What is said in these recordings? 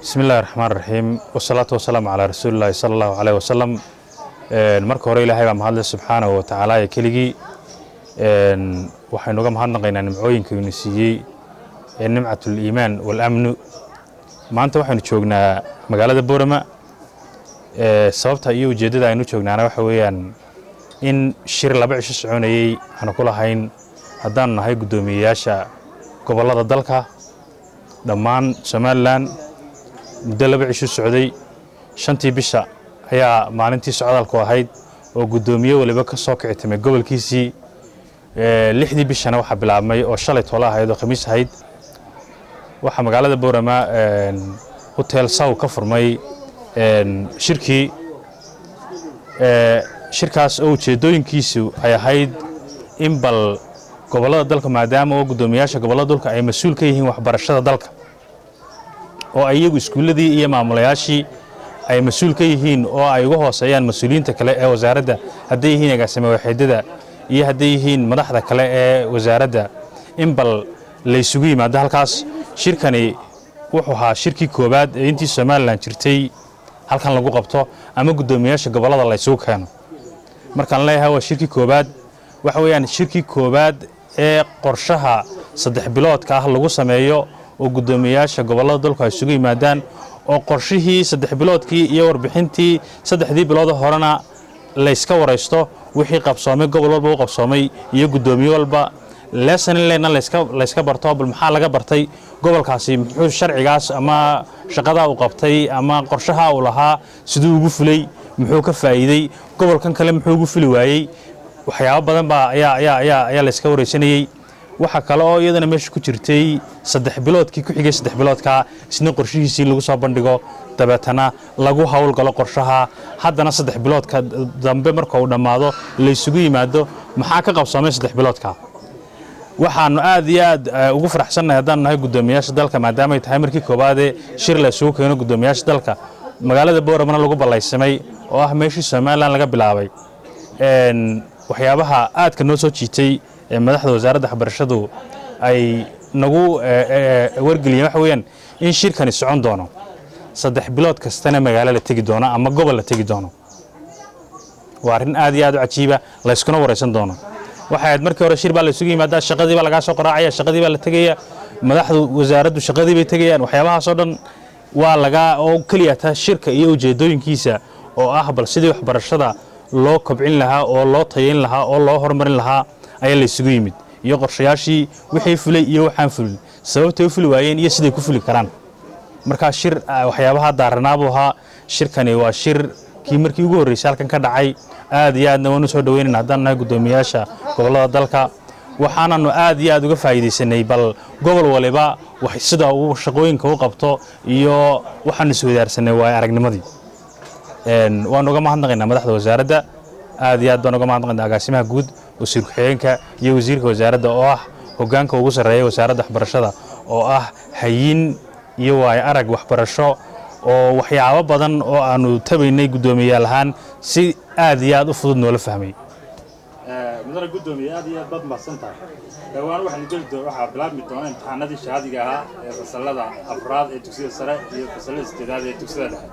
بسم الله الرحمن الرحيم والصلاة والسلام على رسول الله صلى الله عليه وسلم marka hore ilaahay baa mahad subhanahu wa ta'ala ee keligii waxaynu uga mahadnaqaynaa nimcooyinka uu siiyay ee nimcatul iimaan wal amn maanta waxaynu joognaa magaalada Boorama sababta iyo ujeedada aynu joognaana waxa weeyaan in shir laba cisho soconayay aan ku lahayn haddaan nahay gudoomiyaasha gobolada dalka dhammaan Somaliland muddo laba cisho socday shantii bisha ayaa maalintii socdaalku ahayd oo gudoomiye waliba ka soo kicitay gobolkiisii lixdii bishana waxa bilaabmay oo shalay tola ahayd oo khamiis ahayd waxa magaalada Boorama hotel Saw ka furmay shirkaas oo ujeedooyinkiisu ay ahayd in bal gobolada dalka maadaama oo gudoomiyaasha gobolada dalka ay mas'uul ka yihiin waxbarashada dalka oo ayagu iskuuladii iyo maamulayaashii ay mas'uul ka yihiin oo ay uga hooseeyaan mas'uuliyiinta kale ee wasaaradda haday yihiin agaasimo waxeedada iyo haday yihiin madaxda kale ee wasaaradda in bal la isugu yimaado halkaas shirkani wuxuu ahaa shirkii koobaad ee intii Somaliland jirtay halkan lagu qabto ama gudoomiyaasha gobolada la isugu keeno markaan leeyahay waa shirkii koobaad waxa weeyaan shirkii koobaad ee qorshaha 3 biloodka ah lagu sameeyo oo gudoomiyaasha gobolada dalka ay isugu yimaadaan oo qorshihii 3 biloodkii iyo warbixintii 3 bilood horena la iska wareysto wixii qabsoomay gobol walba uu qabsoomay iyo gudoomiye walba lesson leena la iska barto bal maxaa laga bartay gobolkaasi muxuu sharcigaas ama shaqada uu qabtay ama qorshaha uu lahaa sidoo ugu fulay muxuu ka faa'iiday gobolkan kale muxuu ugu fuli waayay waxyaabo badan baa ayaa la iska wareysanayay waxa kale oo iyadana meesha ku jirtay 3 biloodkii ku xigay 3 biloodka isna qorshihiisii lagu soo bandhigo dabeetana lagu hawl galo qorshaha haddana 3 biloodka dambe marka uu dhamaado la isugu yimaado maxaa ka qabsoomay 3 biloodka waxaanu aad iyo aad ugu faraxsanahay haddaan nahay gudoomiyaasha dalka maadaama ay tahay markii koobaad ee shir la isugu keeno gudoomiyaasha dalka magaalada Boorama lagu ballaysamay oo ah meeshii Somaliland laga bilaabay waxyaabaha aadka noo soo jiitay madaxda wasaaradda waxbarashadu ay nagu wargeliyeen waxa weeyaan in shirkani socon doono 3 bilood kastana magaalo la tagi doono ama gobol la tagi doono waa arin aad iyo aad u cajiiba la iskuna wareysan doono waxa aad markii hore shir baa la isugu yimaadaa shaqadii baa laga soo qoraacaya shaqadii baa la tagaya madaxdu wasaaraddu shaqadii bay tagayaan waxyaabahaas oo dhan waa laga oo kaliya ta shirka iyo ujeedooyinkiisa oo ah bal sidii waxbarashada loo kobcin lahaa oo loo tayeyn lahaa oo loo horumarin lahaa ayaa la isugu yimid iyo qorshayaashii wixii fulay iyo waxaan fulin sababtay u fuli waayeen iyo siday ku fuli karaan marka shir waxyaabaha daaranaabo ahaa shirkani waa shir kii markii ugu horeysay halkan ka dhacay aad iyo aadna waan u soo dhaweynaa haddaan nahay gudoomiyaasha gobolada dalka waxaananu aad iyo aad uga faa'iideysanay bal gobol waliba wax sida uu shaqooyinka u qabto iyo waxaan is wadaarsanay waa aragnimadii waan uga mahadnaqaynaa madaxda wasaaradda aad iyo aad baan uga mahadnaqaynaa agaasimaha guud wasiir ku-xigeenka iyo wasiirka wasaaradda oo ah hoggaanka ugu sarreeya wasaaradda waxbarashada oo ah hayin iyo waay arag waxbarasho oo waxyaabo badan oo aanu tabaynay gudoomiyaal ahaan si aad iyo aad u fudud noola fahmay mudane gudoomiye aad iyo aad baad mahadsantahay dhawaan waxaan geli doonaa waxa bilaabmi doona imtixaanadii shahaadiga ahaa ee fasalada afraad ee dugsiga sare iyo fasalada sideedaad ee dugsiga dhexe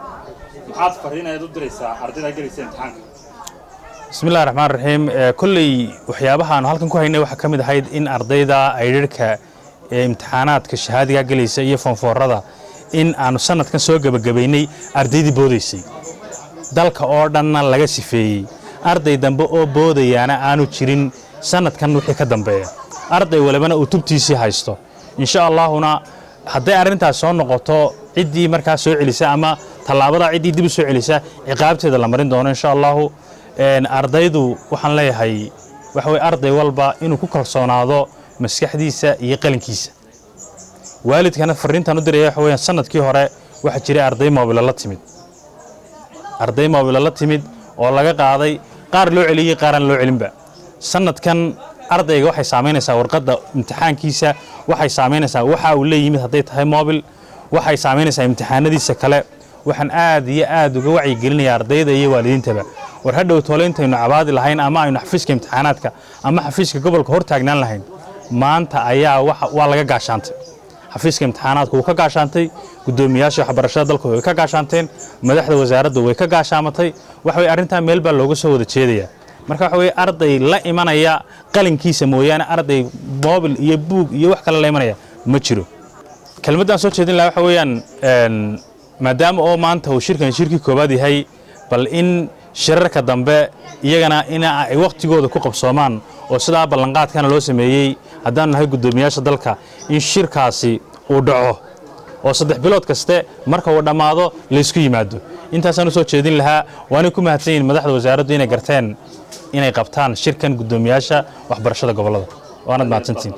maxaad fariinaad u diraysaa ardayda galaysa imtixaanka بسم الله الرحمن الرحيم كل وحيابها أنا هلكن كوهيني وحكمد هيد إن أرضيدا أيركا امتحانات كشهادة جلسة يفهم فردا إن أنا سنة كان سوق بجبيني أرضيدي بوديسي دالك أوردنا لجسي في أرضي دنبو بودي أنا تشيرين سنة كان وحي كدنبيا أرضي ولا بنا أوتوبتيسي هايستو إن شاء الله هنا هدي أرنتا سون نقطة عدي مركز سوق لسه أما طلابة عدي دي بسوق لسه عقابته ده لمرين دون إن شاء الله ardaydu waxaan leeyahay waxa way arday walba inuu ku kalsoonaado maskaxdiisa iyo qalinkiisa waalidkana fariintan u diray waxa weeyaan sanadkii hore waxa jiray arday mobil la timid oo laga qaaday qaar loo celiyay qaaran loo celinba sanadkan ardayga waxay saameynaysaa warqadda imtixaankiisa waxay saameynaysaa waxa uu leeyahay haday tahay mobil waxay saameynaysaa imtixaanadiisa kale waxaan aad iyo aad uga wacyi gelinayaa ardayda iyo waalidiintaba war hadhow tooleyntaynu cabaadi lahayn ama aynu xafiiska imtixaanaadka ama xafiiska gobolka hor taagnaan lahayn maanta ayaa waa laga gaashaantay xafiiska imtixaanaadku wuu ka gaashaantay gudoomiyaasha waxbarashada dalka way ka gaashaanteen madaxda wasaaradda way ka gaashaamatay waxa way arrintaa meel baa looga soo wada jeedaya marka waxa way arday la imanaya qalinkiisa mooyaane arday mobil iyo buug iyo wax kale la imanaya ma jiro kelmaddan soo jeedin lahaa waxa weeyaan maadaama oo maanta uu shirkii koobaad yahay bal in shirarka dambe iyagana in ay waqtigooda ku qabsoomaan oo sidaa ballanqaadkana loo sameeyey haddaan nahay gudoomiyaasha dalka in shirkaasi uu dhaco oo 3 bilood kaste marka uu dhamaado la isku yimaado intaasaan soo jeedin lahaa waana ku mahadsan yihiin madaxda wasaaraddu inay garteen inay qabtaan shirkan gudoomiyaasha waxbarashada gobolada waana mahadsantiin